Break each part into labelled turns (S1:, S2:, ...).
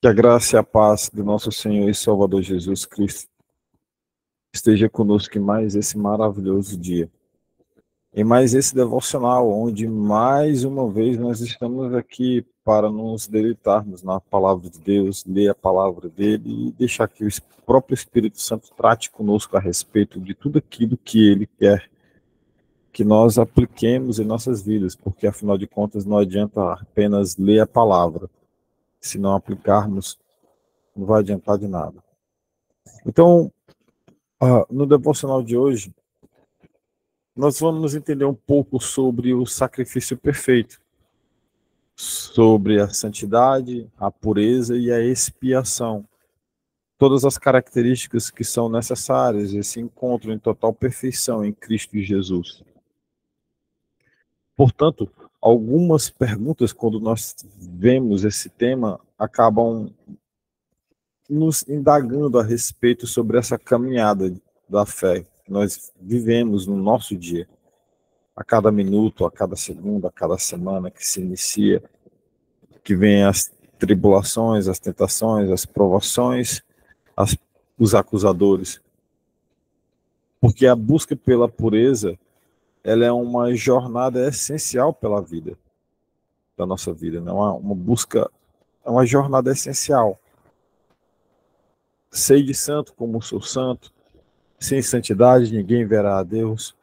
S1: Que a graça e a paz do nosso Senhor e Salvador Jesus Cristo esteja conosco em mais esse maravilhoso dia. Em mais esse devocional, onde mais uma vez nós estamos aqui para nos deleitarmos na palavra de Deus, ler a palavra dele e deixar que o próprio Espírito Santo trate conosco a respeito de tudo aquilo que ele quer que nós apliquemos em nossas vidas, porque afinal de contas não adianta apenas ler a palavra, se não aplicarmos, não vai adiantar de nada. Então, no devocional de hoje, nós vamos entender um pouco sobre o sacrifício perfeito, sobre a santidade, a pureza e a expiação. Todas as características que são necessárias e se encontram em total perfeição em Cristo Jesus. Portanto, algumas perguntas, quando nós vemos esse tema, acabam nos indagando a respeito sobre essa caminhada da fé que nós vivemos no nosso dia. A cada minuto, a cada segundo, a cada semana que se inicia, que vem as tribulações, as tentações, as provações, os acusadores. Porque a busca pela pureza, ela é uma jornada essencial pela vida, da nossa vida, não é uma busca, é uma jornada essencial. Sei de santo como sou santo, sem santidade ninguém verá a Deus.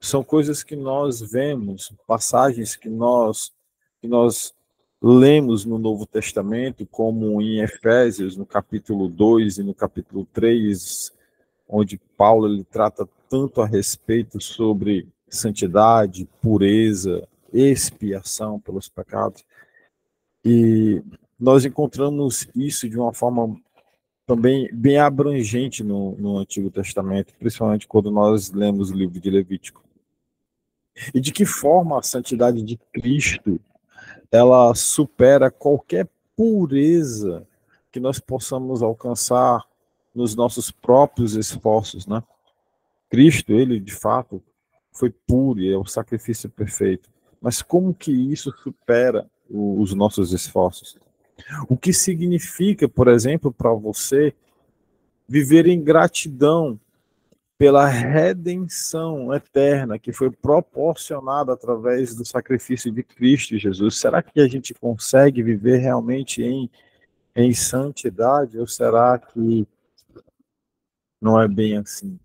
S1: São coisas que nós vemos, passagens que nós lemos no Novo Testamento, como em Efésios, no capítulo 2 e no capítulo 3, onde Paulo ele trata tanto a respeito sobre santidade, pureza, expiação pelos pecados. E nós encontramos isso de uma forma também bem abrangente no Antigo Testamento, principalmente quando nós lemos o livro de Levítico. E de que forma a santidade de Cristo ela supera qualquer pureza que nós possamos alcançar nos nossos próprios esforços, né? Cristo, ele de fato foi puro e é o sacrifício perfeito. Mas como que isso supera os nossos esforços? O que significa, por exemplo, para você viver em gratidão pela redenção eterna que foi proporcionada através do sacrifício de Cristo Jesus? Será que a gente consegue viver realmente em santidade ou será que não é bem assim?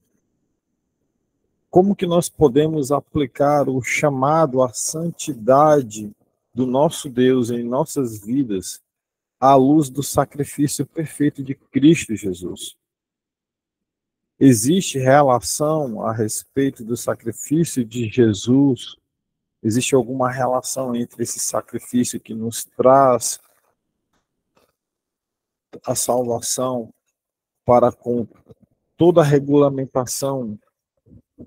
S1: Como que nós podemos aplicar o chamado à santidade do nosso Deus em nossas vidas à luz do sacrifício perfeito de Cristo Jesus? Existe relação a respeito do sacrifício de Jesus? Existe alguma relação entre esse sacrifício que nos traz a salvação para com toda a regulamentação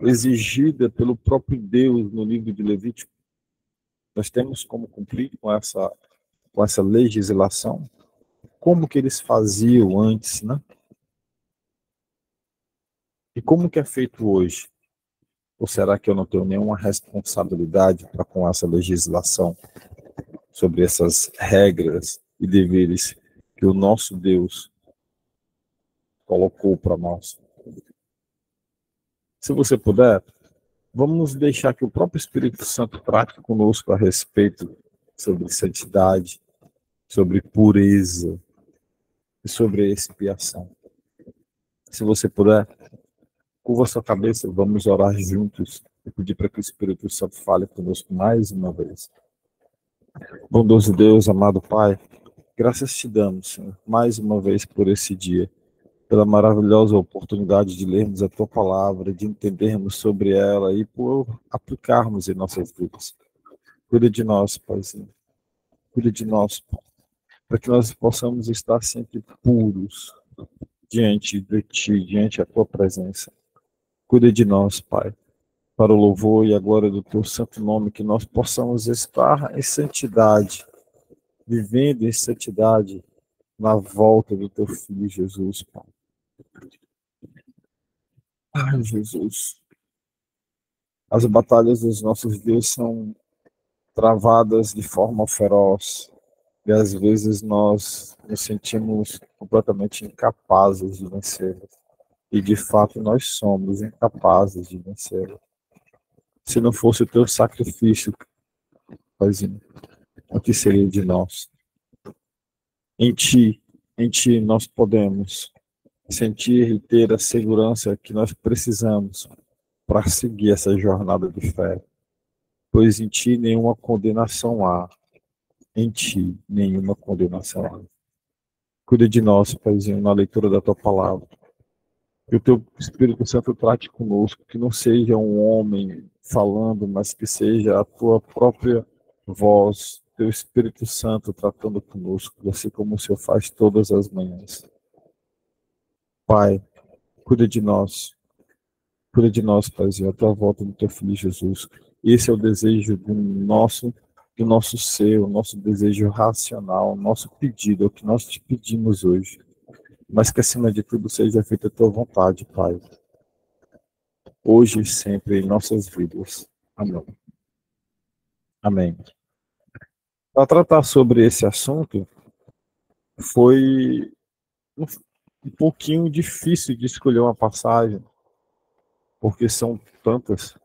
S1: exigida pelo próprio Deus no livro de Levítico? Nós temos como cumprir com essa legislação? Como que eles faziam antes, né? E como que é feito hoje? Ou será que eu não tenho nenhuma responsabilidade para com essa legislação sobre essas regras e deveres que o nosso Deus colocou para nós? Se você puder, vamos deixar que o próprio Espírito Santo trate conosco a respeito sobre santidade, sobre pureza e sobre expiação. Se você puder, curva sua cabeça, vamos orar juntos e pedir para que o Espírito Santo fale conosco mais uma vez. Bondoso Deus, amado Pai, graças te damos, Senhor, mais uma vez por esse dia, pela maravilhosa oportunidade de lermos a Tua Palavra, de entendermos sobre ela e por aplicarmos em nossas vidas. Cuida de nós, Paizinho. Cuida de nós, Pai, para que nós possamos estar sempre puros diante de Ti, diante da Tua presença. Cuida de nós, Pai, para o louvor e a glória do Teu santo nome, que nós possamos estar em santidade, vivendo em santidade na volta do Teu Filho Jesus, Pai. Ai, Jesus. As batalhas dos nossos dias são travadas de forma feroz. E às vezes nós nos sentimos completamente incapazes de vencê-las. E de fato nós somos incapazes de vencê-las. Se não fosse o teu sacrifício, Paizinho, o que seria de nós? Em ti nós podemos sentir e ter a segurança que nós precisamos para seguir essa jornada de fé. Pois em ti nenhuma condenação há. Em ti nenhuma condenação há. Cuida de nós, Paizinho, na leitura da tua palavra. Que o teu Espírito Santo trate conosco, que não seja um homem falando, mas que seja a tua própria voz, teu Espírito Santo tratando conosco, assim como o Senhor faz todas as manhãs. Pai, cuida de nós, Paizinho, a tua volta do teu Filho Jesus. Esse é o desejo do nosso ser, o nosso desejo racional, o nosso pedido, é o que nós te pedimos hoje. Mas que acima de tudo seja feita a tua vontade, Pai. Hoje e sempre em nossas vidas. Amém. Amém. Para tratar sobre esse assunto, foi um pouquinho difícil de escolher uma passagem, porque são tantas,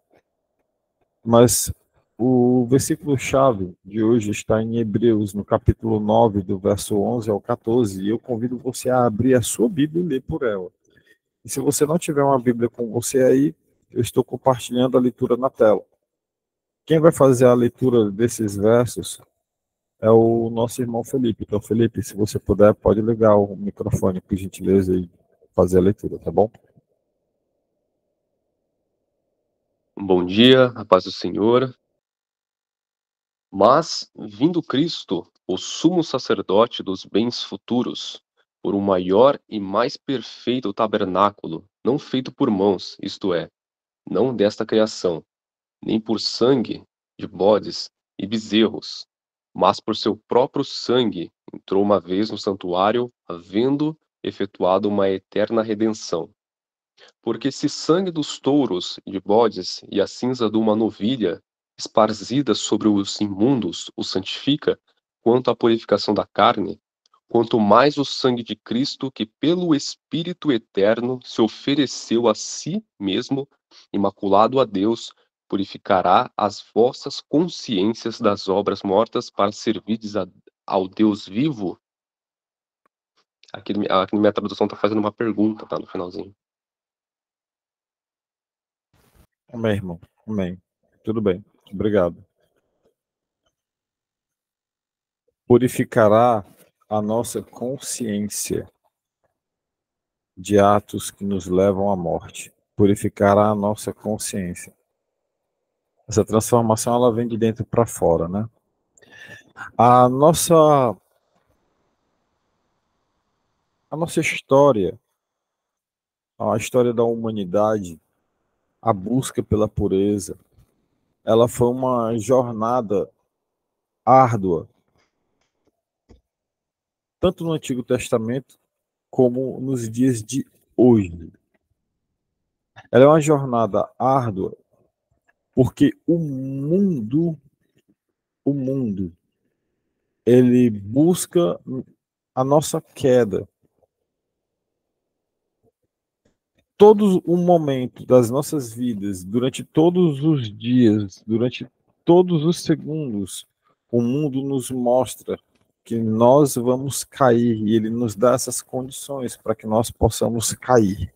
S1: mas o versículo-chave de hoje está em Hebreus, no capítulo 9, do verso 11 ao 14, e eu convido você a abrir a sua Bíblia e ler por ela. E se você não tiver uma Bíblia com você aí, eu estou compartilhando a leitura na tela. Quem vai fazer a leitura desses versos é o nosso irmão Felipe. Então, Felipe, se você puder, pode ligar o microfone, por gentileza, e fazer a leitura, tá bom?
S2: Bom dia, a paz do Senhor. Mas, vindo Cristo, o sumo sacerdote dos bens futuros, por um maior e mais perfeito tabernáculo, não feito por mãos, isto é, não desta criação, nem por sangue de bodes e bezerros, mas por seu próprio sangue, entrou uma vez no santuário, havendo efetuado uma eterna redenção. Porque se sangue dos touros e de bodes e a cinza de uma novilha, esparzida sobre os imundos, os santifica, quanto à purificação da carne, quanto mais o sangue de Cristo, que pelo Espírito eterno se ofereceu a si mesmo, imaculado a Deus, purificará as vossas consciências das obras mortas para servirdes ao Deus vivo. Aqui na minha tradução está fazendo uma pergunta, tá no finalzinho.
S1: Amém, irmão. Amém. Tudo bem. Obrigado. Purificará a nossa consciência de atos que nos levam à morte. Purificará a nossa consciência. Essa transformação, ela vem de dentro para fora, né? A nossa história, a história da humanidade, a busca pela pureza, ela foi uma jornada árdua, tanto no Antigo Testamento como nos dias de hoje. Ela é uma jornada árdua porque o mundo, ele busca a nossa queda. Todo o momento das nossas vidas, durante todos os dias, durante todos os segundos, o mundo nos mostra que nós vamos cair e ele nos dá essas condições para que nós possamos cair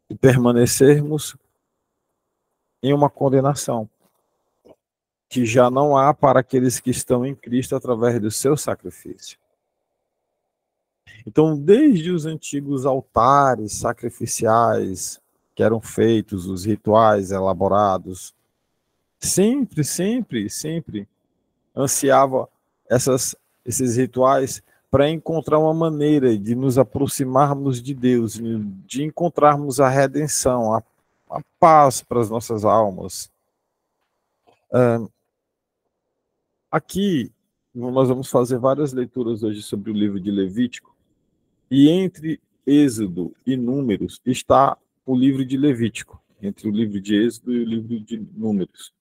S1: e permanecermos em uma condenação que já não há para aqueles que estão em Cristo através do seu sacrifício. Então, desde os antigos altares sacrificiais que eram feitos, os rituais elaborados, sempre ansiava esses rituais para encontrar uma maneira de nos aproximarmos de Deus, de encontrarmos a redenção, a paz para as nossas almas. Aqui, nós vamos fazer várias leituras hoje sobre o livro de Levítico, e entre Êxodo e Números está o livro de Levítico, entre o livro de Êxodo e o livro de Números.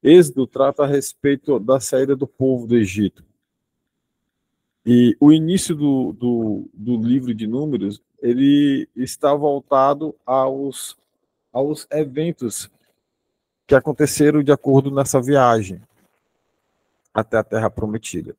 S1: Êxodo trata a respeito da saída do povo do Egito. E o início do livro de Números, ele está voltado aos eventos que aconteceram de acordo nessa viagem até a Terra Prometida.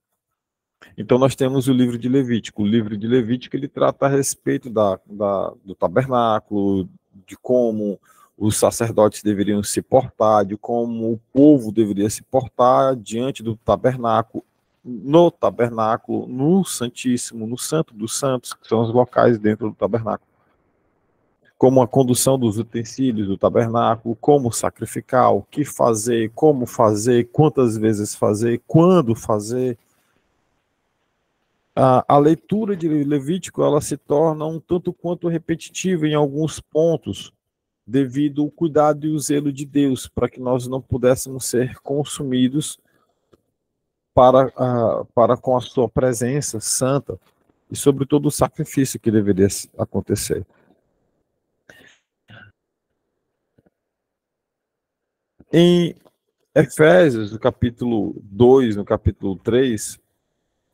S1: Então nós temos o livro de Levítico. O livro de Levítico ele trata a respeito do tabernáculo, de como os sacerdotes deveriam se portar, de como o povo deveria se portar diante do tabernáculo, no Santíssimo, no Santo dos Santos, que são os locais dentro do tabernáculo. Como a condução dos utensílios do tabernáculo, como sacrificar, o que fazer, como fazer, quantas vezes fazer, quando fazer. A leitura de Levítico ela se torna um tanto quanto repetitiva em alguns pontos, devido ao cuidado e o zelo de Deus, para que nós não pudéssemos ser consumidos para com a sua presença santa e sobre todo o sacrifício que deveria acontecer. Em Efésios, no capítulo 2, no capítulo 3,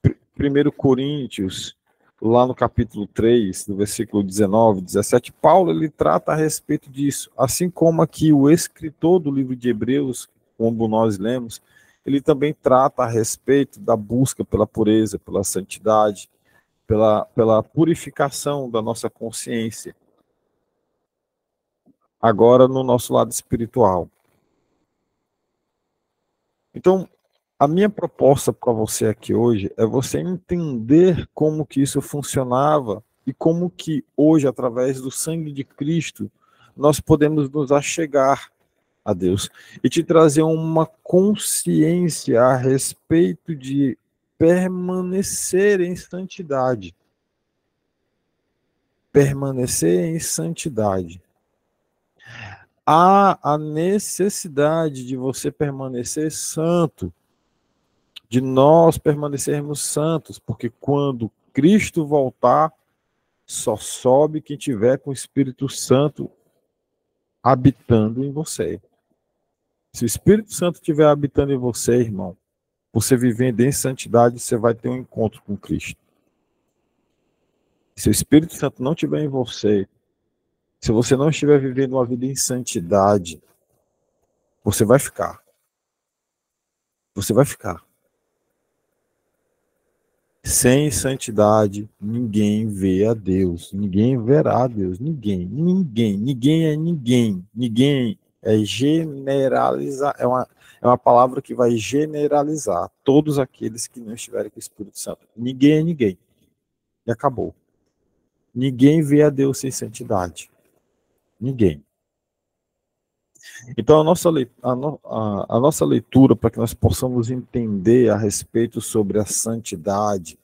S1: 1 Coríntios, lá no capítulo 3, no versículo 19, 17, Paulo ele trata a respeito disso, assim como aqui o escritor do livro de Hebreus, como nós lemos, ele também trata a respeito da busca pela pureza, pela santidade, pela purificação da nossa consciência, agora no nosso lado espiritual. Então, a minha proposta para você aqui hoje é você entender como que isso funcionava e como que hoje, através do sangue de Cristo, nós podemos nos achegar a Deus e te trazer uma consciência a respeito de permanecer em santidade. Permanecer em santidade. Há a necessidade de você permanecer santo, de nós permanecermos santos, porque quando Cristo voltar, só sobe quem tiver com o Espírito Santo habitando em você. Se o Espírito Santo estiver habitando em você, irmão, você vivendo em santidade, você vai ter um encontro com Cristo. Se o Espírito Santo não estiver em você, se você não estiver vivendo uma vida em santidade, você vai ficar. Você vai ficar. Sem santidade, ninguém vê a Deus. Ninguém verá a Deus. Ninguém é ninguém. Ninguém é generalizar. É uma palavra que vai generalizar todos aqueles que não estiverem com o Espírito Santo. Ninguém é ninguém. E acabou. Ninguém vê a Deus sem santidade. Ninguém. Então, a nossa leitura, para que nós possamos entender a respeito sobre a santidade,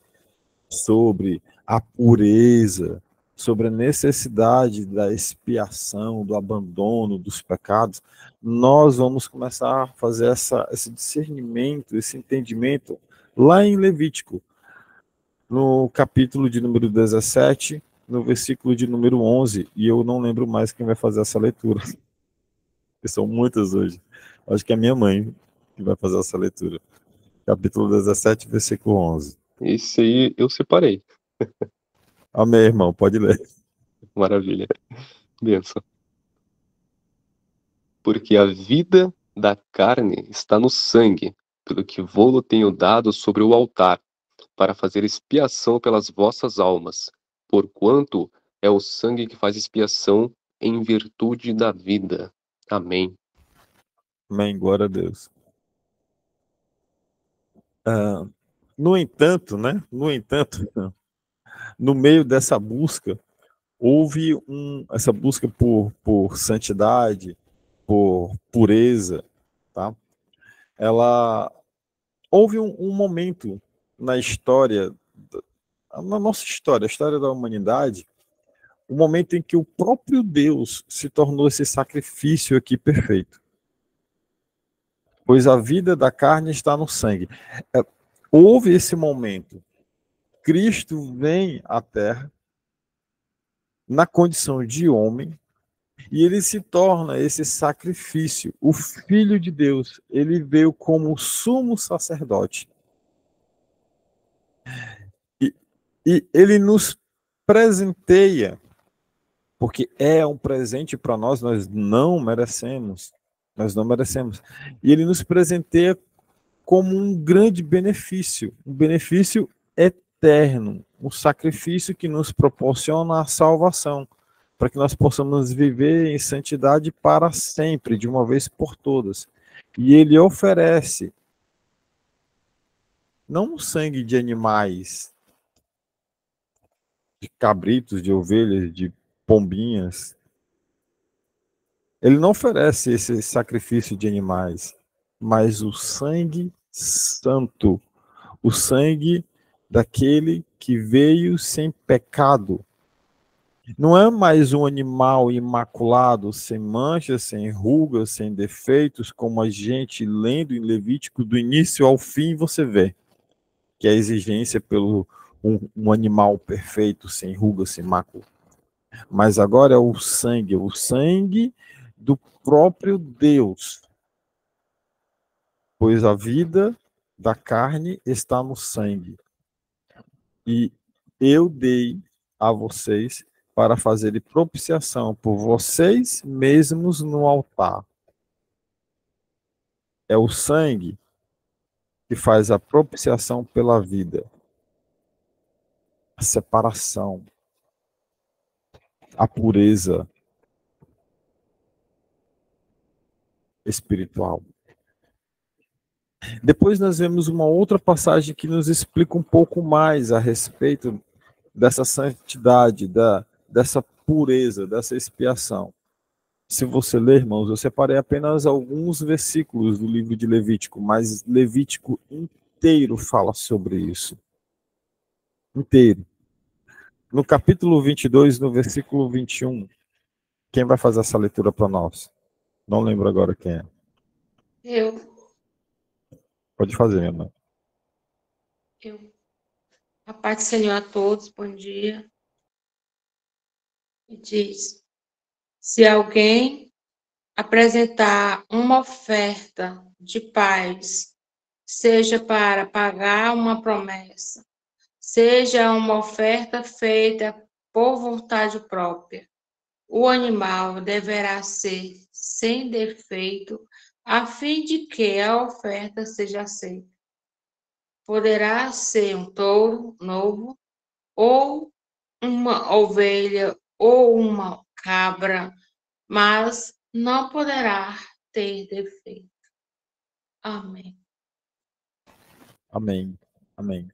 S1: sobre a pureza, sobre a necessidade da expiação, do abandono dos pecados, nós vamos começar a fazer esse discernimento, esse entendimento lá em Levítico, no capítulo de número 17, no versículo de número 11, e eu não lembro mais quem vai fazer essa leitura. São muitas hoje. Acho que é a minha mãe que vai fazer essa leitura. Capítulo 17, versículo 11.
S2: Esse aí eu separei.
S1: Amém, irmão. Pode ler.
S2: Maravilha. Benção. Porque a vida da carne está no sangue, pelo que vou-lo tenho dado sobre o altar, para fazer expiação pelas vossas almas, porquanto é o sangue que faz expiação em virtude da vida. Amém.
S1: Amém. Glória a Deus. No entanto, né? No meio dessa busca, houve essa busca por santidade, por pureza, tá? Houve um momento na história, na nossa história, a história da humanidade, um momento em que o próprio Deus se tornou esse sacrifício aqui perfeito. Pois a vida da carne está no sangue. Houve esse momento. Cristo vem à Terra na condição de homem E ele se torna esse sacrifício. O Filho de Deus, ele veio como sumo sacerdote. E, e ele nos presenteia, porque é um presente para nós, nós não merecemos. Nós não merecemos. E ele nos presenteia como um grande benefício, um benefício eterno, um sacrifício que nos proporciona a salvação, para que nós possamos viver em santidade para sempre, de uma vez por todas. E ele oferece não o sangue de animais, de cabritos, de ovelhas, de pombinhas. Ele não oferece esse sacrifício de animais, mas o sangue santo, o sangue daquele que veio sem pecado. Não é mais um animal imaculado, sem manchas, sem rugas, sem defeitos, como a gente lendo em Levítico do início ao fim você vê, que é a exigência pelo um animal perfeito, sem rugas, sem mácula. Mas agora é o sangue do próprio Deus, pois a vida da carne está no sangue. E eu dei a vocês para fazer propiciação por vocês mesmos no altar. É o sangue que faz a propiciação pela vida, a separação, a pureza espiritual. Depois nós vemos uma outra passagem que nos explica um pouco mais a respeito dessa santidade, dessa pureza, dessa expiação. Se você ler, irmãos, eu separei apenas alguns versículos do livro de Levítico, mas Levítico inteiro fala sobre isso. Inteiro. No capítulo 22, no versículo 21, quem vai fazer essa leitura para nós? Não lembro agora quem é.
S3: Eu.
S1: Pode fazer, minha irmã.
S3: A paz do Senhor a todos, bom dia. E diz: se alguém apresentar uma oferta de paz, seja para pagar uma promessa, seja uma oferta feita por vontade própria, o animal deverá ser sem defeito, a fim de que a oferta seja aceita. Poderá ser um touro novo, ou uma ovelha, ou uma cabra, mas não poderá ter defeito. Amém.
S1: Amém. Amém.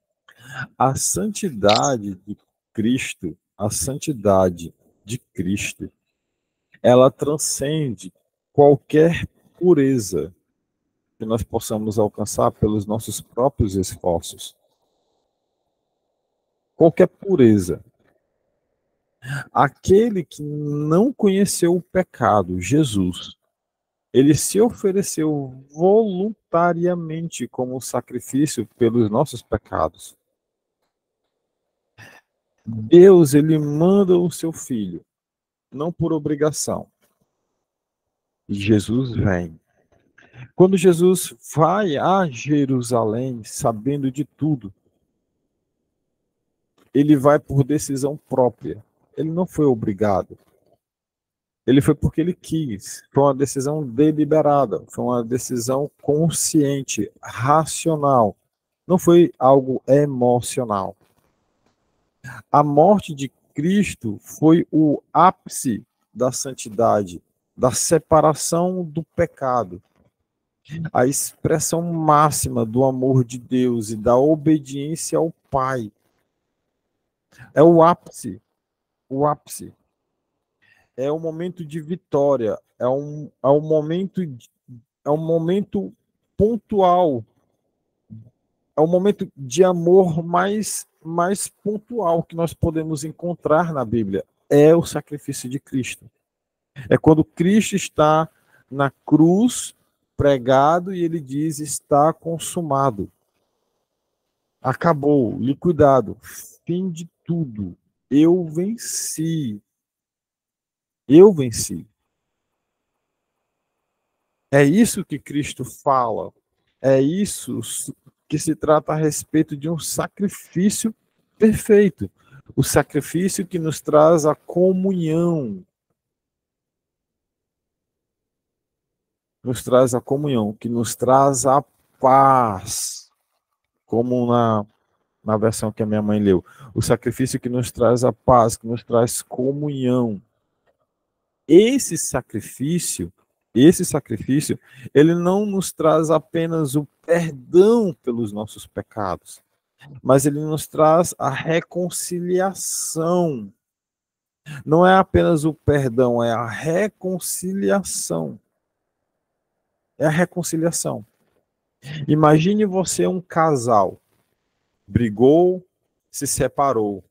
S1: A santidade de Cristo, a santidade de Cristo, ela transcende qualquer pureza que nós possamos alcançar pelos nossos próprios esforços. Qualquer pureza. Aquele que não conheceu o pecado, Jesus, ele se ofereceu voluntariamente como sacrifício pelos nossos pecados. Deus, ele manda o seu filho, não por obrigação. E Jesus vem. Quando Jesus vai a Jerusalém, sabendo de tudo, ele vai por decisão própria. Ele não foi obrigado. Ele foi porque ele quis. Foi uma decisão deliberada. Foi uma decisão consciente, racional. Não foi algo emocional. A morte de Cristo foi o ápice da santidade, da separação do pecado. A expressão máxima do amor de Deus e da obediência ao Pai. É o ápice. O ápice. É um momento de vitória. É um momento pontual. É um momento de amor mais pontual que nós podemos encontrar na Bíblia. É o sacrifício de Cristo. É quando Cristo está na cruz, pregado, e ele diz: está consumado. Acabou, liquidado, fim de tudo. Eu venci. Eu venci. É isso que Cristo fala. É isso que se trata a respeito de um sacrifício perfeito. O sacrifício que nos traz a comunhão. Nos traz a comunhão, que nos traz a paz. Como na versão que a minha mãe leu. O sacrifício que nos traz a paz, que nos traz comunhão. Esse sacrifício, ele não nos traz apenas o perdão pelos nossos pecados, mas ele nos traz a reconciliação. Não é apenas o perdão, é a reconciliação. É a reconciliação. Imagine você um casal, brigou, se separou,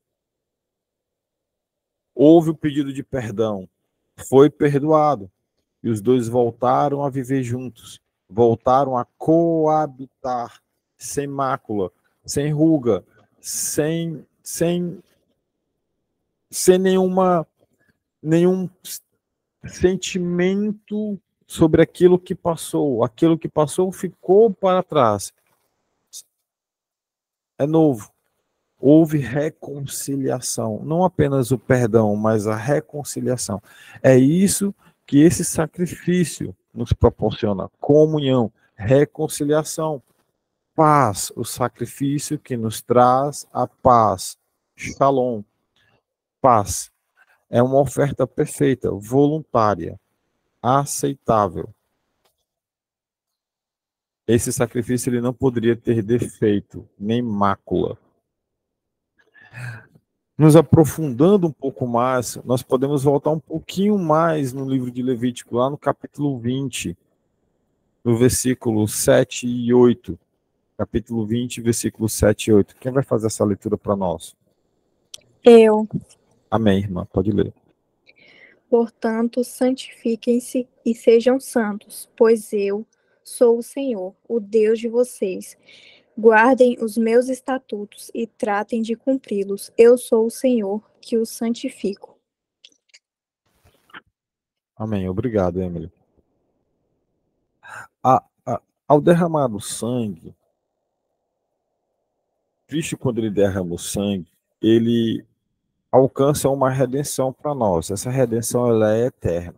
S1: houve o pedido de perdão, foi perdoado, e os dois voltaram a viver juntos, voltaram a coabitar, sem mácula, sem ruga, sem nenhum sentimento sobre aquilo que passou. Aquilo que passou ficou para trás. É novo. Houve reconciliação. Não apenas o perdão, mas a reconciliação. É isso que esse sacrifício nos proporciona. Comunhão, reconciliação, paz. O sacrifício que nos traz a paz. Shalom. Paz. É uma oferta perfeita, voluntária, aceitável. Esse sacrifício ele não poderia ter defeito, nem mácula. Nos aprofundando um pouco mais, nós podemos voltar um pouquinho mais no livro de Levítico, lá no capítulo 20, no versículo 7 e 8. Capítulo 20, versículo 7 e 8. Quem vai fazer essa leitura para nós?
S4: Eu.
S1: Amém, irmã. Pode ler.
S4: Portanto, santifiquem-se e sejam santos, pois eu sou o Senhor, o Deus de vocês. Guardem os meus estatutos e tratem de cumpri-los. Eu sou o Senhor que os santifico.
S1: Amém. Obrigado, Emily. Ao derramar o sangue, Cristo, quando ele derrama o sangue, ele alcança uma redenção para nós. Essa redenção ela é eterna.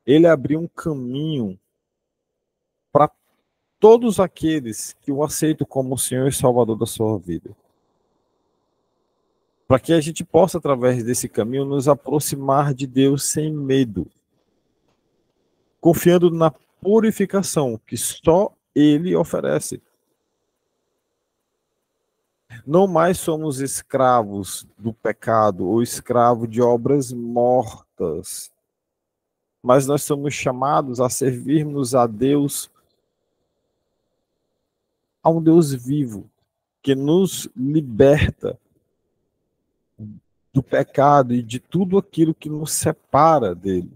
S1: Ele abriu um caminho para todos aqueles que o aceitam como o Senhor e Salvador da sua vida. Para que a gente possa, através desse caminho, nos aproximar de Deus sem medo, confiando na purificação que só Ele oferece. Não mais somos escravos do pecado ou escravos de obras mortas, mas nós somos chamados a servirmos a Deus, a um Deus vivo, que nos liberta do pecado e de tudo aquilo que nos separa dele.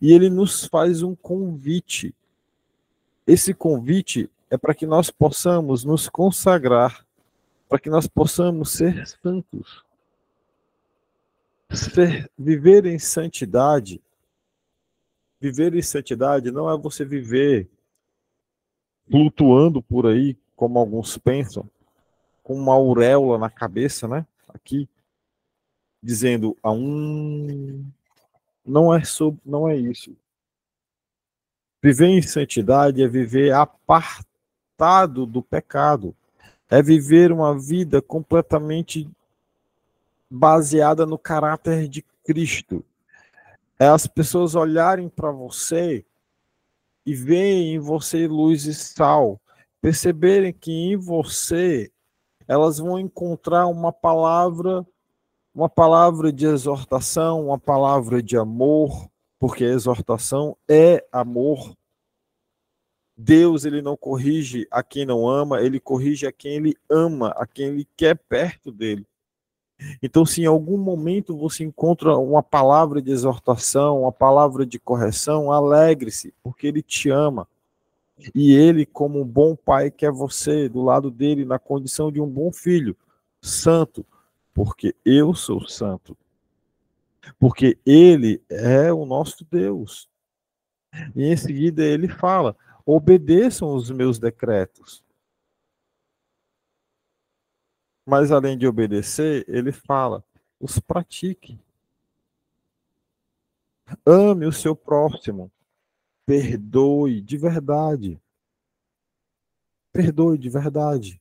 S1: E ele nos faz um convite. Esse convite é para que nós possamos nos consagrar, para que nós possamos ser santos. Viver em santidade. Viver em santidade não é você viver flutuando por aí, como alguns pensam, com uma auréola na cabeça, né? Aqui, dizendo não é isso. Viver em santidade é viver apartado do pecado. É viver uma vida completamente baseada no caráter de Cristo. É as pessoas olharem para você e verem em você luz e sal, perceberem que em você elas vão encontrar uma palavra de exortação, uma palavra de amor, porque a exortação é amor. Deus, ele não corrige a quem não ama, ele corrige a quem ele ama, a quem ele quer perto dele. Então, se em algum momento você encontra uma palavra de exortação, uma palavra de correção, alegre-se, porque ele te ama. E ele, como um bom pai, quer você do lado dele, na condição de um bom filho, santo, porque eu sou santo. Porque ele é o nosso Deus. E em seguida ele fala: obedeçam os meus decretos. Mas além de obedecer, ele fala: os pratique. Ame o seu próximo. Perdoe de verdade. Perdoe de verdade.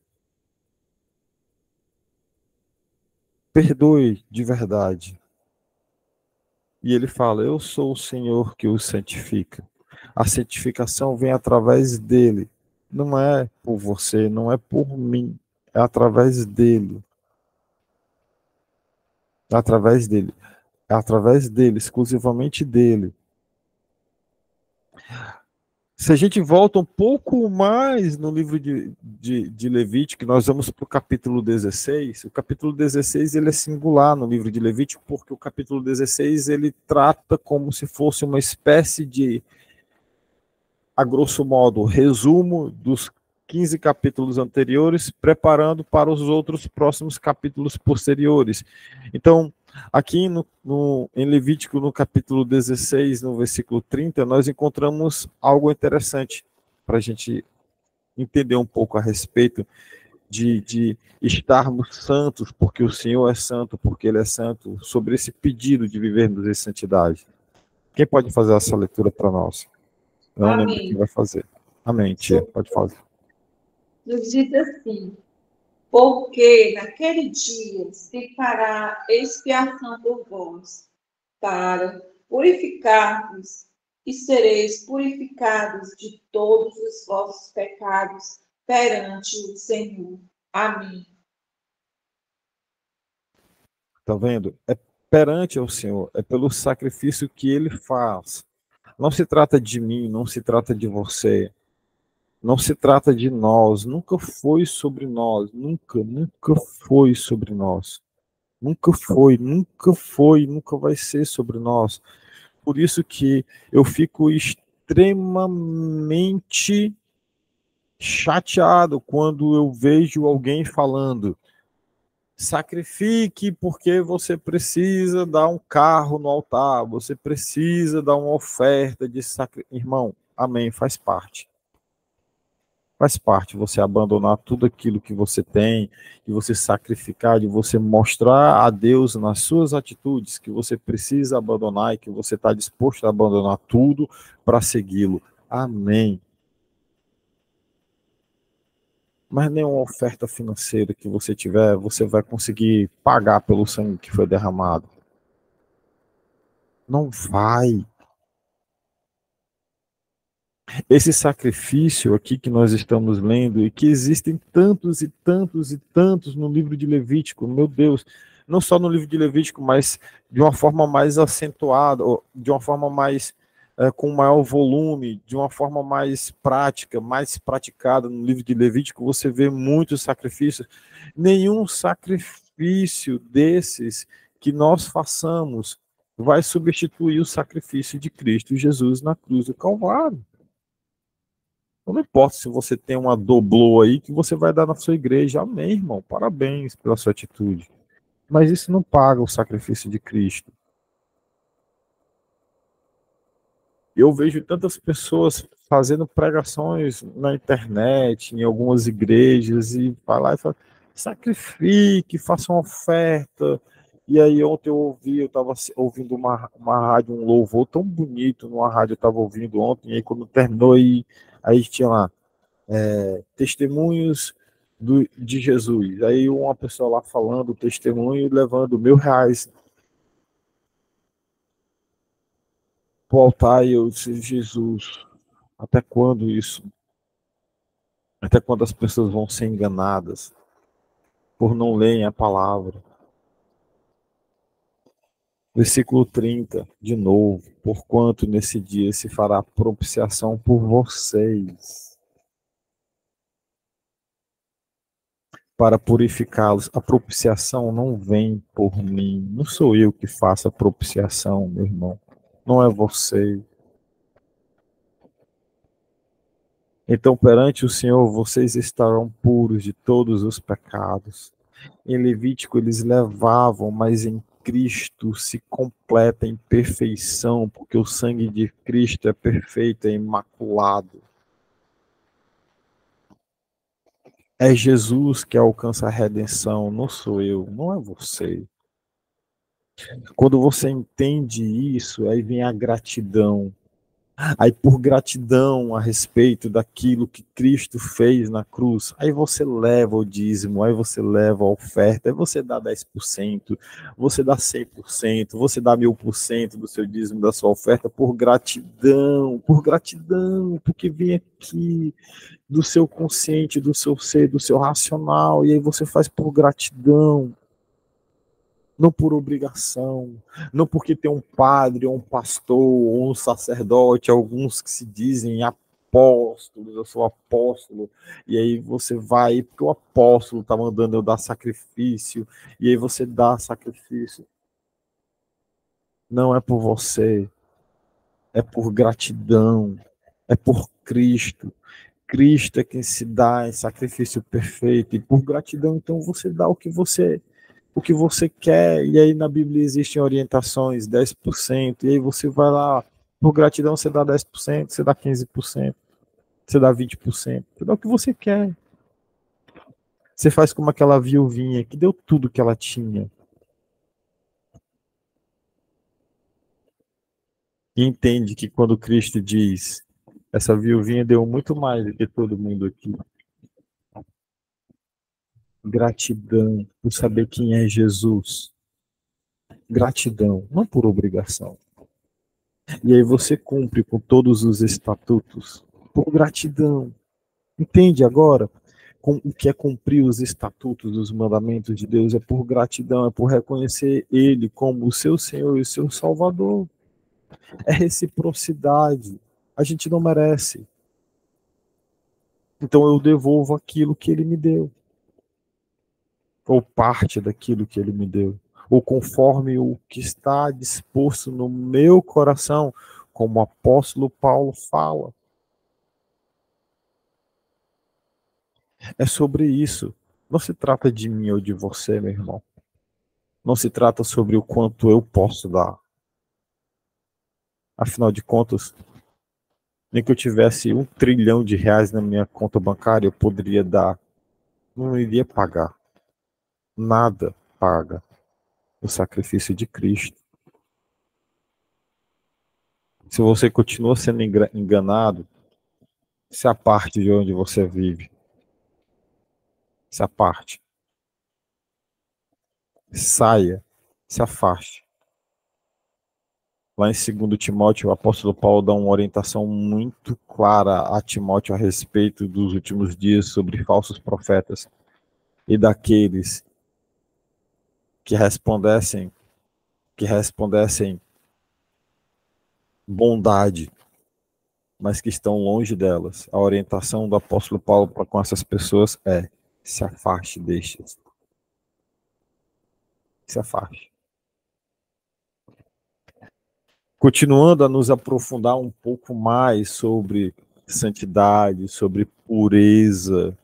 S1: Perdoe de verdade. E ele fala: eu sou o Senhor que o santifica. A santificação vem através dele. Não é por você, não é por mim. É através dele. É através dele. É através dele, exclusivamente dele. Se a gente volta um pouco mais no livro de Levítico, nós vamos para o capítulo 16. O capítulo 16 ele é singular no livro de Levítico, porque o capítulo 16 ele trata como se fosse uma espécie de, a grosso modo, resumo dos 15 capítulos anteriores, preparando para os outros próximos capítulos posteriores. Então, aqui em Levítico, no capítulo 16, no versículo 30, nós encontramos algo interessante para a gente entender um pouco a respeito de estarmos santos, porque o Senhor é santo, porque Ele é santo, sobre esse pedido de vivermos em santidade. Quem pode fazer essa leitura para nós? Não lembro quem vai fazer. Amém, tia, pode fazer.
S3: Nos diz assim: porque naquele dia se fará expiação por vós, para purificar-vos, e sereis purificados de todos os vossos pecados perante o Senhor. Amém.
S1: Tá vendo? É perante ao Senhor, é pelo sacrifício que Ele faz. Não se trata de mim, não se trata de você, não se trata de nós, nunca foi sobre nós, nunca foi sobre nós. Nunca foi, nunca foi, nunca vai ser sobre nós. Por isso que eu fico extremamente chateado quando eu vejo alguém falando: sacrifique porque você precisa dar um carro no altar, você precisa dar uma oferta de sacrifício. Irmão, amém, faz parte. Faz parte você abandonar tudo aquilo que você tem, de você sacrificar, de você mostrar a Deus nas suas atitudes que você precisa abandonar e que você está disposto a abandonar tudo para segui-lo. Amém. Mas nenhuma oferta financeira que você tiver, você vai conseguir pagar pelo sangue que foi derramado. Não vai. Esse sacrifício aqui que nós estamos lendo, e que existem tantos e tantos e tantos no livro de Levítico, meu Deus, não só no livro de Levítico, mas de uma forma mais acentuada, de uma forma mais com maior volume, de uma forma mais prática, mais praticada no livro de Levítico, você vê muitos sacrifícios. Nenhum sacrifício desses que nós façamos vai substituir o sacrifício de Cristo Jesus na cruz do Calvário. Não importa se você tem uma doblô aí que você vai dar na sua igreja. Amém, irmão. Parabéns pela sua atitude. Mas isso não paga o sacrifício de Cristo. Eu vejo tantas pessoas fazendo pregações na internet, em algumas igrejas, e vai lá e fala: sacrifique, faça uma oferta. E aí ontem eu estava ouvindo uma rádio, um louvor tão bonito numa rádio, eu estava ouvindo ontem, e aí quando terminou, aí tinha lá, testemunhos de Jesus. Aí uma pessoa lá falando o testemunho e levando R$ 1.000 para o altar, e eu disse: Jesus, até quando isso? Até quando as pessoas vão ser enganadas por não lerem a palavra? Versículo 30, de novo: porquanto nesse dia se fará propiciação por vocês, para purificá-los. A propiciação não vem por mim, não sou eu que faço a propiciação, meu irmão, não é você. Então, perante o Senhor, vocês estarão puros de todos os pecados. Em Levítico, eles levavam, mas em Cristo se completa em perfeição, porque o sangue de Cristo é perfeito, é imaculado. É Jesus que alcança a redenção, não sou eu, não é você. Quando você entende isso, aí vem a gratidão. Aí, por gratidão a respeito daquilo que Cristo fez na cruz, aí você leva o dízimo, aí você leva a oferta, aí você dá 10%, você dá 100%, você dá 1000% do seu dízimo, da sua oferta, por gratidão, porque vem aqui do seu consciente, do seu ser, do seu racional, e aí você faz por gratidão. Não por obrigação, não porque tem um padre, ou um pastor, ou um sacerdote, alguns que se dizem apóstolos, eu sou apóstolo, e aí você vai, porque o apóstolo está mandando eu dar sacrifício, e aí você dá sacrifício. Não é por você, é por gratidão, é por Cristo. Cristo é quem se dá em sacrifício perfeito, e por gratidão, então você dá o que você quer, e aí na Bíblia existem orientações, 10%, e aí você vai lá, por gratidão você dá 10%, você dá 15%, você dá 20%, você dá o que você quer. Você faz como aquela viuvinha que deu tudo que ela tinha. E entende que quando Cristo diz, essa viuvinha deu muito mais do que todo mundo aqui. Gratidão por saber quem é Jesus. Gratidão, não por obrigação. E aí você cumpre com todos os estatutos por gratidão. Entende agora? O que é cumprir os estatutos, os mandamentos de Deus é por gratidão, é por reconhecer Ele como o seu Senhor e o seu Salvador. É reciprocidade. A gente não merece. Então eu devolvo aquilo que Ele me deu. Ou parte daquilo que Ele me deu. Ou conforme o que está disposto no meu coração, como o apóstolo Paulo fala. É sobre isso. Não se trata de mim ou de você, meu irmão. Não se trata sobre o quanto eu posso dar. Afinal de contas, nem que eu tivesse R$ 1 trilhão na minha conta bancária, eu poderia dar. Não iria pagar. Nada paga o sacrifício de Cristo. Se você continua sendo enganado, se aparte de onde você vive. Se aparte. Saia. Se afaste. Lá em 2 Timóteo, o apóstolo Paulo dá uma orientação muito clara a Timóteo a respeito dos últimos dias sobre falsos profetas e daqueles que respondessem bondade, mas que estão longe delas. A orientação do apóstolo Paulo para com essas pessoas é: se afaste destes. Se afaste. Continuando a nos aprofundar um pouco mais sobre santidade, sobre pureza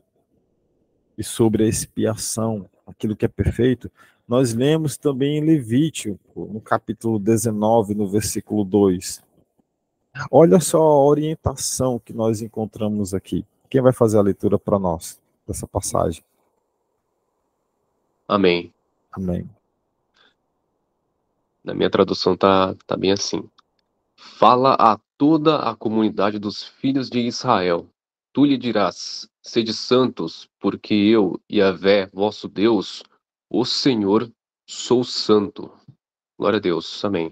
S1: e sobre a expiação, aquilo que é perfeito, nós lemos também em Levítico, no capítulo 19, no versículo 2. Olha só a orientação que nós encontramos aqui. Quem vai fazer a leitura para nós dessa passagem?
S2: Amém.
S1: Amém.
S2: Na minha tradução tá bem assim. Fala a toda a comunidade dos filhos de Israel. Tu lhe dirás: sede santos, porque eu, Yahvé, vosso Deus, o Senhor, sou santo. Glória a Deus. Amém.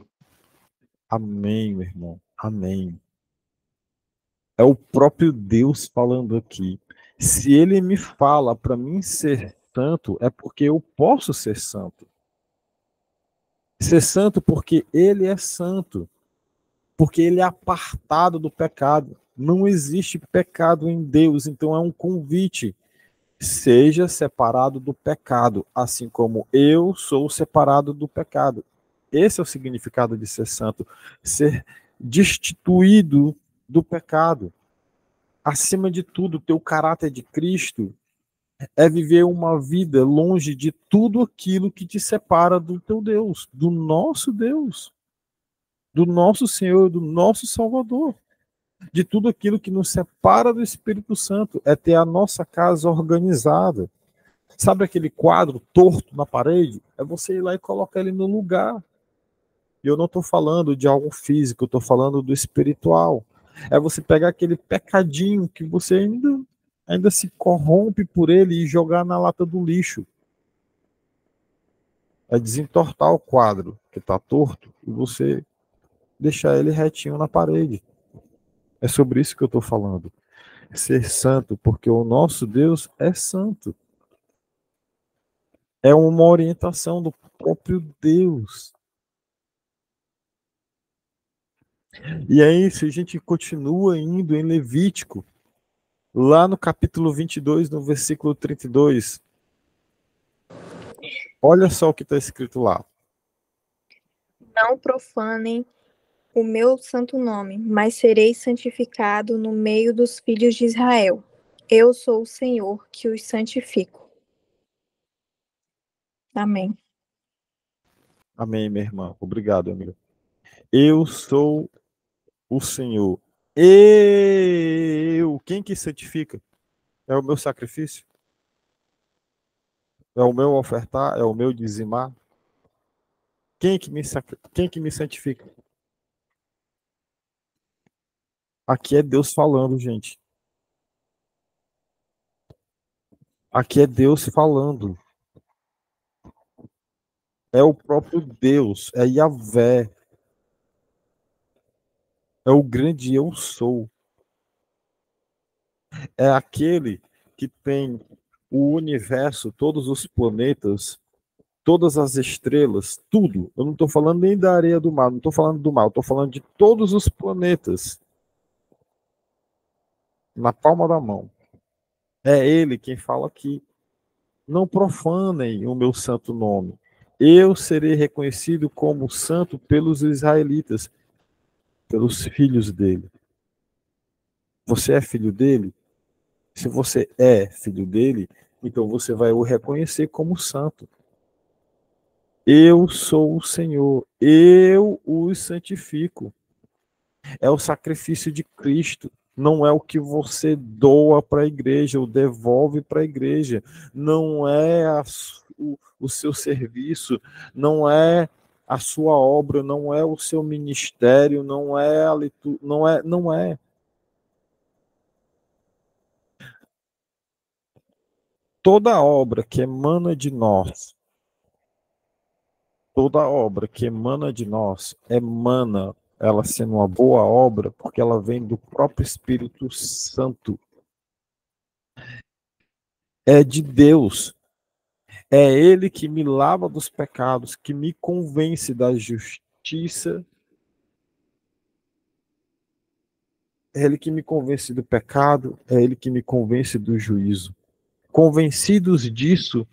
S1: Amém, meu irmão. Amém. É o próprio Deus falando aqui. Se ele me fala para mim ser santo, é porque eu posso ser santo. Ser santo porque ele é santo. Porque ele é apartado do pecado. Não existe pecado em Deus, então é um convite. Seja separado do pecado, assim como eu sou separado do pecado. Esse é o significado de ser santo. Ser destituído do pecado. Acima de tudo, ter o caráter de Cristo É viver uma vida longe de tudo aquilo que te separa do teu Deus, do nosso Deus, do nosso Senhor, do nosso Salvador. De tudo aquilo que nos separa do Espírito Santo, é ter a nossa casa organizada. Sabe aquele quadro torto na parede? É você ir lá e colocar ele no lugar. E eu não estou falando de algo físico, eu estou falando do espiritual. É você pegar aquele pecadinho que você ainda se corrompe por ele e jogar na lata do lixo. É desentortar o quadro que está torto e você deixar ele retinho na parede. É sobre isso que eu estou falando. Ser santo, porque o nosso Deus é santo. É uma orientação do próprio Deus. E aí, se a gente continua indo em Levítico, lá no capítulo 22, no versículo 32, olha só o que está escrito lá.
S4: Não profanem o meu santo nome, mas serei santificado no meio dos filhos de Israel. Eu sou o Senhor que os santifico. Amém.
S1: Amém, minha irmã. Obrigado, amigo. Eu sou o Senhor. Quem que santifica? É o meu sacrifício? É o meu ofertar? É o meu dizimar? Quem que me santifica? Aqui é Deus falando, gente. Aqui é Deus falando. É o próprio Deus, é Yahvé. É o grande eu sou. É aquele que tem o universo, todos os planetas, todas as estrelas, tudo. Eu não estou falando nem da areia do mar, não estou falando do mar, estou falando de todos os planetas. Na palma da mão. É ele quem fala aqui. Não profanem o meu santo nome. Eu serei reconhecido como santo pelos israelitas, pelos filhos dele. Você é filho dele? Se você é filho dele, então você vai o reconhecer como santo. Eu sou o Senhor, eu os santifico. É o sacrifício de Cristo. Não é o que você doa para a igreja ou devolve para a igreja. Não é o seu serviço, não é a sua obra, não é o seu ministério, não é a liturgia, não é. Toda obra que emana de nós, toda obra que emana de nós, emana ela sendo uma boa obra, porque ela vem do próprio Espírito Santo. É de Deus. É Ele que me lava dos pecados, que me convence da justiça. É Ele que me convence do pecado, é Ele que me convence do juízo. Convencidos disso,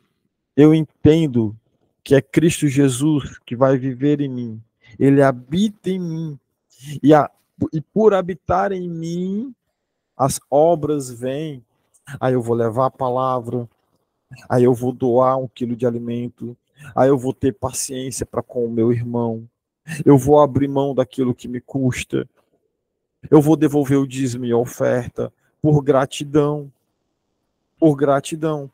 S1: eu entendo que é Cristo Jesus que vai viver em mim. Ele habita em mim. E por habitar em mim, as obras vêm. Aí eu vou levar a palavra, aí eu vou doar 1 quilo de alimento, aí eu vou ter paciência para com o meu irmão, eu vou abrir mão daquilo que me custa, eu vou devolver o dízimo e a oferta por gratidão,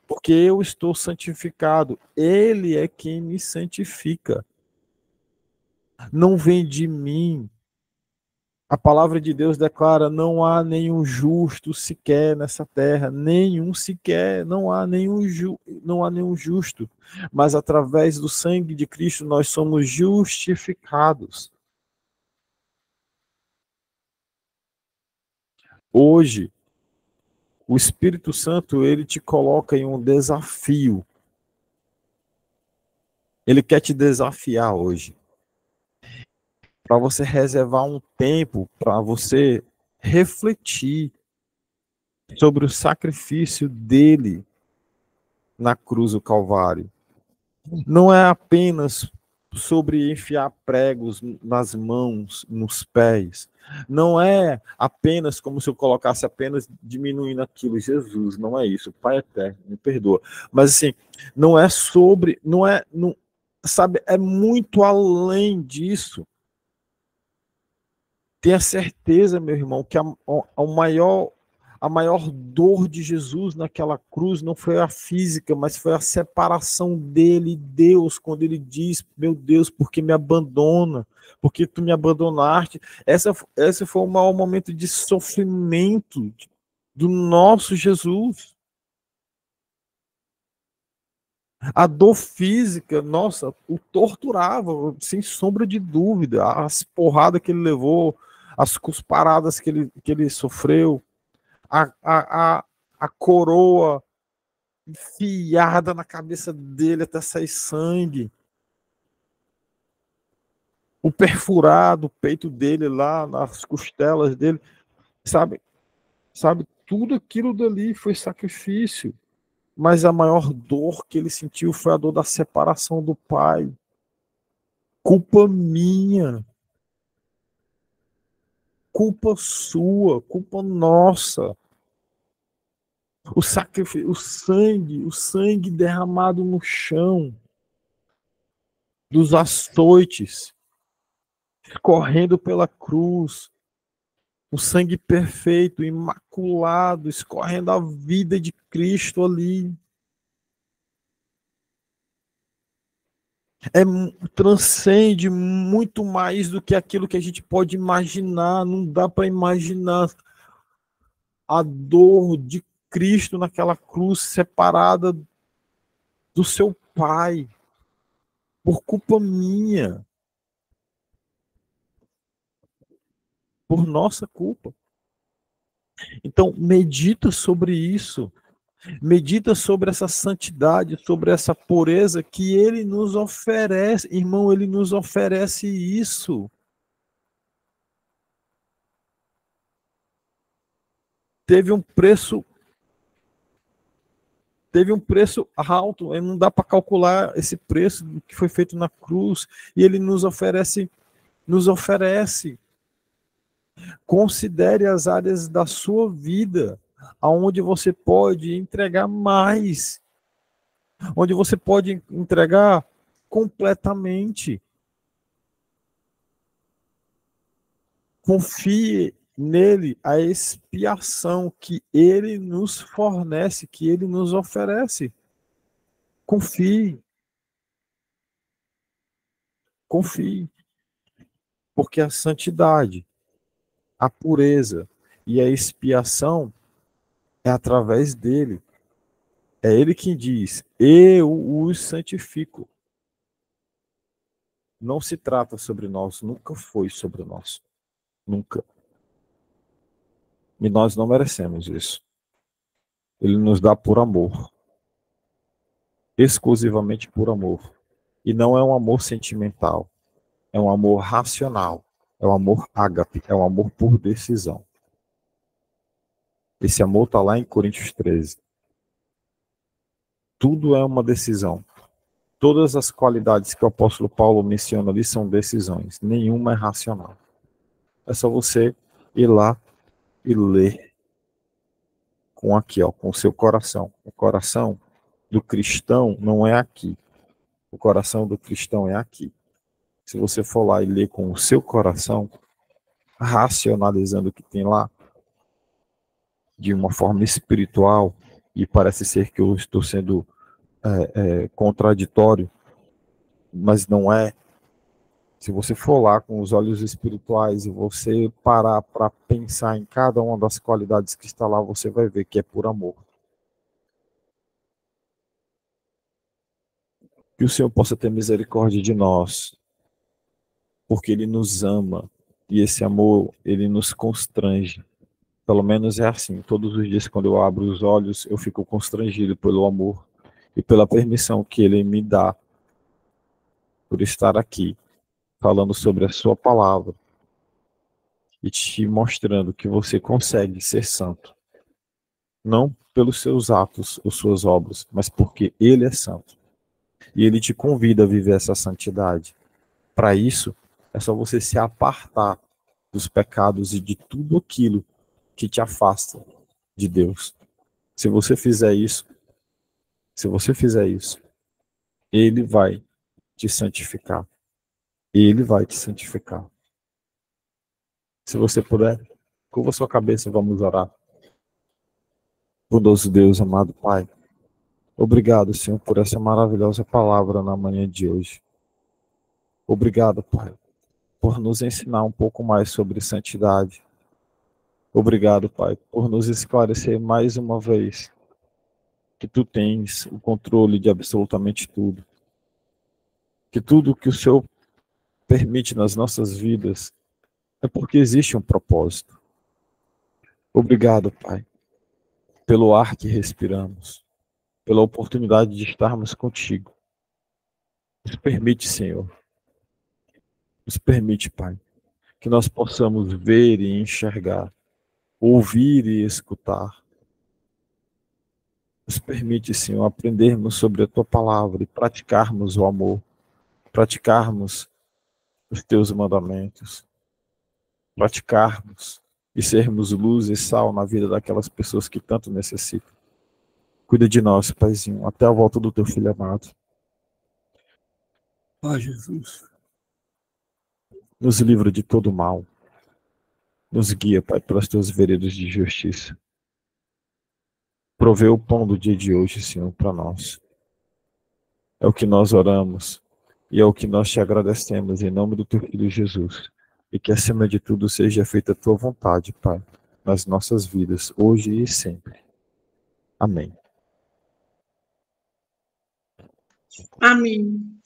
S1: porque eu estou santificado, Ele é quem me santifica, não vem de mim. A palavra de Deus declara: não há nenhum justo sequer nessa terra, nenhum sequer, não há nenhum justo. Mas através do sangue de Cristo nós somos justificados. Hoje, o Espírito Santo, ele te coloca em um desafio. Ele quer te desafiar hoje. Para você reservar um tempo para você refletir sobre o sacrifício dele na cruz do Calvário. Não é apenas sobre enfiar pregos nas mãos, nos pés, Não é apenas como se eu colocasse apenas diminuindo aquilo. Jesus, não é isso. Pai eterno, me perdoa. Mas assim, não é sobre, não, sabe, é muito além disso. Tenha certeza, meu irmão, que a maior dor de Jesus naquela cruz não foi a física, mas foi a separação dele e Deus, quando ele diz, meu Deus, por que me abandona? Por que tu me abandonaste? Esse foi o maior momento de sofrimento do nosso Jesus. A dor física, nossa, o torturava, sem sombra de dúvida. As porradas que ele levou, as cusparadas que ele sofreu, a coroa enfiada na cabeça dele até sair sangue, o perfurado, o peito dele lá, nas costelas dele, sabe, tudo aquilo dali foi sacrifício. Mas a maior dor que ele sentiu foi a dor da separação do Pai. Culpa minha. Culpa sua, culpa nossa. O sacrifício, o sangue derramado no chão, dos açoites, correndo pela cruz, o sangue perfeito, imaculado, escorrendo a vida de Cristo ali. Transcende muito mais do que aquilo que a gente pode imaginar. Não dá para imaginar a dor de Cristo naquela cruz, separada do seu Pai, por culpa minha, por nossa culpa. Então, medita sobre isso. Medita sobre essa santidade, sobre essa pureza que ele nos oferece. Irmão, ele nos oferece isso. Teve um preço alto, não dá para calcular esse preço que foi feito na cruz, e ele nos oferece. Considere as áreas da sua vida aonde você pode entregar mais, onde você pode entregar completamente. Confie nele a expiação que ele nos fornece, que ele nos oferece. Confie. Confie. Porque a santidade, a pureza e a expiação é através dele. É ele quem diz, eu os santifico. Não se trata sobre nós, nunca foi sobre nós. Nunca. E nós não merecemos isso. Ele nos dá por amor. Exclusivamente por amor. E não é um amor sentimental. É um amor racional. É um amor ágape. É um amor por decisão. Esse amor está lá em Coríntios 13. Tudo é uma decisão. Todas as qualidades que o apóstolo Paulo menciona ali são decisões. Nenhuma é racional. É só você ir lá e ler com aqui, ó, com o seu coração. O coração do cristão não é aqui. O coração do cristão é aqui. Se você for lá e ler com o seu coração, racionalizando o que tem lá, de uma forma espiritual, e parece ser que eu estou sendo contraditório, mas não é. Se você for lá com os olhos espirituais e você parar para pensar em cada uma das qualidades que está lá, você vai ver que é por amor. Que o Senhor possa ter misericórdia de nós, porque Ele nos ama, e esse amor, Ele nos constrange. Pelo menos é assim, todos os dias quando eu abro os olhos, eu fico constrangido pelo amor e pela permissão que Ele me dá por estar aqui, falando sobre a sua palavra e te mostrando que você consegue ser santo. Não pelos seus atos ou suas obras, mas porque Ele é santo. E Ele te convida a viver essa santidade. Para isso, é só você se apartar dos pecados e de tudo aquilo que te afasta de Deus. Se você fizer isso, Ele vai te santificar. Ele vai te santificar. Se você puder, curva sua cabeça, vamos orar. Bondoso Deus, amado Pai, obrigado, Senhor, por essa maravilhosa palavra na manhã de hoje. Obrigado, Pai, por nos ensinar um pouco mais sobre santidade. Obrigado, Pai, por nos esclarecer mais uma vez que Tu tens o controle de absolutamente tudo. Que tudo que o Senhor permite nas nossas vidas é porque existe um propósito. Obrigado, Pai, pelo ar que respiramos, pela oportunidade de estarmos contigo. Nos permite, Senhor, nos permite, Pai, que nós possamos ver e enxergar, ouvir e escutar. Nos permite, Senhor, aprendermos sobre a Tua palavra e praticarmos o amor, praticarmos os Teus mandamentos, praticarmos e sermos luz e sal na vida daquelas pessoas que tanto necessitam. Cuida de nós, Paizinho, até a volta do Teu Filho amado. Ai, Jesus. Nos livra de todo mal. Nos guia, Pai, pelas Tuas veredas de justiça. Provê o pão do dia de hoje, Senhor, para nós. É o que nós oramos e é o que nós te agradecemos em nome do Teu Filho Jesus. E que, acima de tudo, seja feita a Tua vontade, Pai, nas nossas vidas, hoje e sempre. Amém.
S3: Amém.